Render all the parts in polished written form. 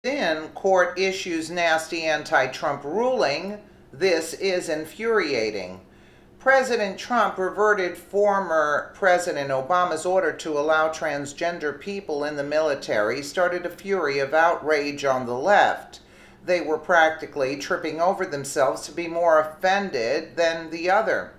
Then court issues nasty anti-Trump ruling. This is infuriating. President Trump reverted former President Obama's order to allow transgender people in the military, started a fury of outrage on the left. They were practically tripping over themselves to be more offended than the other.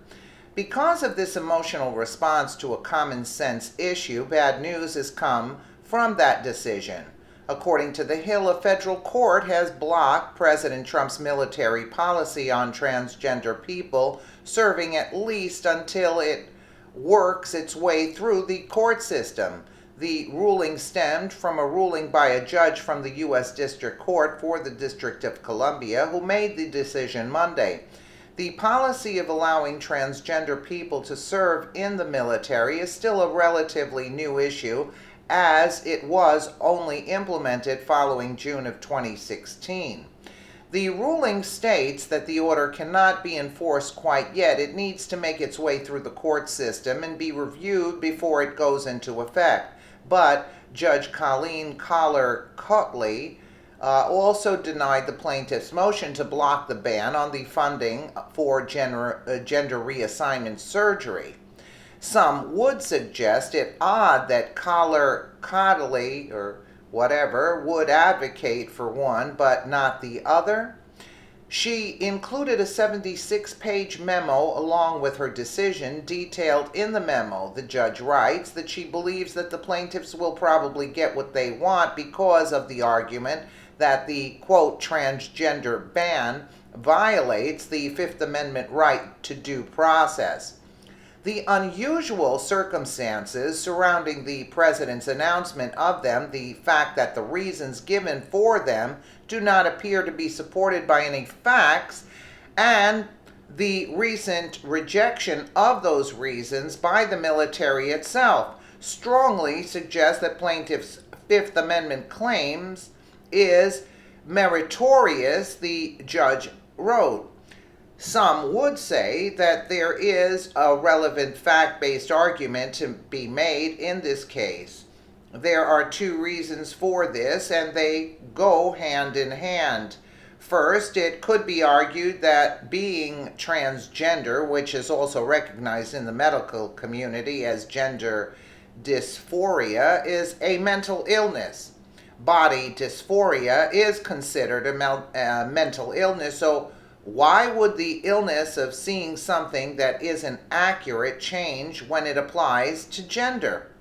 Because of this emotional response to a common sense issue, bad news has come from that decision. According to The Hill, a federal court has blocked President Trump's military policy on transgender people serving at least until it works its way through the court system. The ruling stemmed from a ruling by a judge from the U.S. District Court for the District of Columbia who made the decision Monday. The policy of allowing transgender people to serve in the military is still a relatively new issue, as it was only implemented following June of 2016. The ruling states that the order cannot be enforced quite yet. It needs to make its way through the court system and be reviewed before it goes into effect. But Judge Colleen Collar-Cotley also denied the plaintiff's motion to block the ban on the funding for gender reassignment surgery. Some would suggest it odd that Collar-Cotley or whatever would advocate for one but not the other. She included a 76-page memo along with her decision. Detailed in the memo, the judge writes that she believes that the plaintiffs will probably get what they want because of the argument that the, quote, transgender ban violates the Fifth Amendment right to due process. The unusual circumstances surrounding the president's announcement of them, the fact that the reasons given for them do not appear to be supported by any facts, and the recent rejection of those reasons by the military itself strongly suggest that plaintiffs' Fifth Amendment claims is meritorious, the judge wrote. Some would say that there is a relevant fact-based argument to be made in this case. There are two reasons for this, and they go hand in hand. First, it could be argued that being transgender, which is also recognized in the medical community as gender dysphoria, is a mental illness. Body dysphoria is considered a mental illness, so why would the illness of seeing something that isn't accurate change when it applies to gender?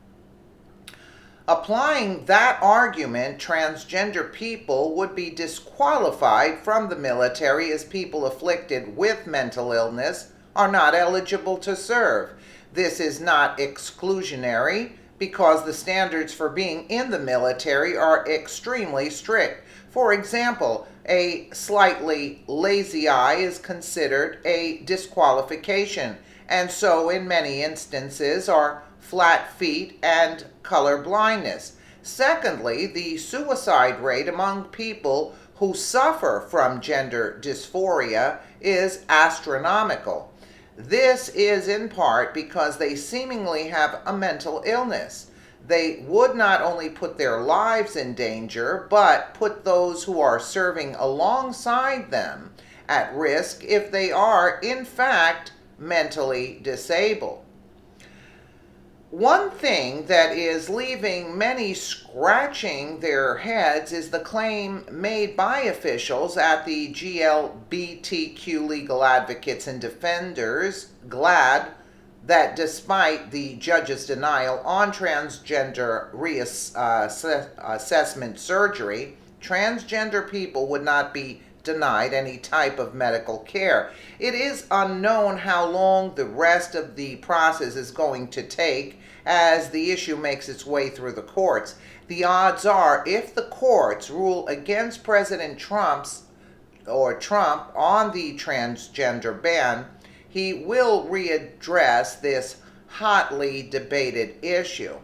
Applying that argument, transgender people would be disqualified from the military as people afflicted with mental illness are not eligible to serve. This is not exclusionary because the standards for being in the military are extremely strict. For example, a slightly lazy eye is considered a disqualification, and so in many instances are flat feet and color blindness. Secondly, the suicide rate among people who suffer from gender dysphoria is astronomical. This is in part because they seemingly have a mental illness. They would not only put their lives in danger, but put those who are serving alongside them at risk if they are, in fact, mentally disabled. One thing that is leaving many scratching their heads is the claim made by officials at the GLBTQ Legal Advocates and Defenders, GLAD, that despite the judge's denial on transgender reassessment surgery, transgender people would not be denied any type of medical care. It is unknown how long the rest of the process is going to take as the issue makes its way through the courts. The odds are, if the courts rule against President Trump on the transgender ban, he will readdress this hotly debated issue.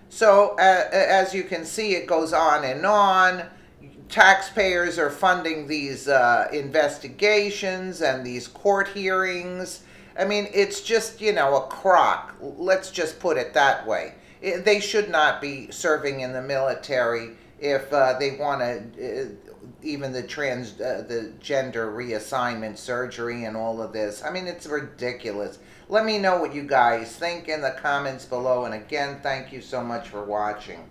So, as you can see, it goes on and on. Taxpayers are funding these investigations and these court hearings. I mean, it's just, a crock. Let's just put it that way. They should not be serving in the military if they want to, even the gender reassignment surgery and all of this. I mean, it's ridiculous. Let me know what you guys think in the comments below. And again, thank you so much for watching.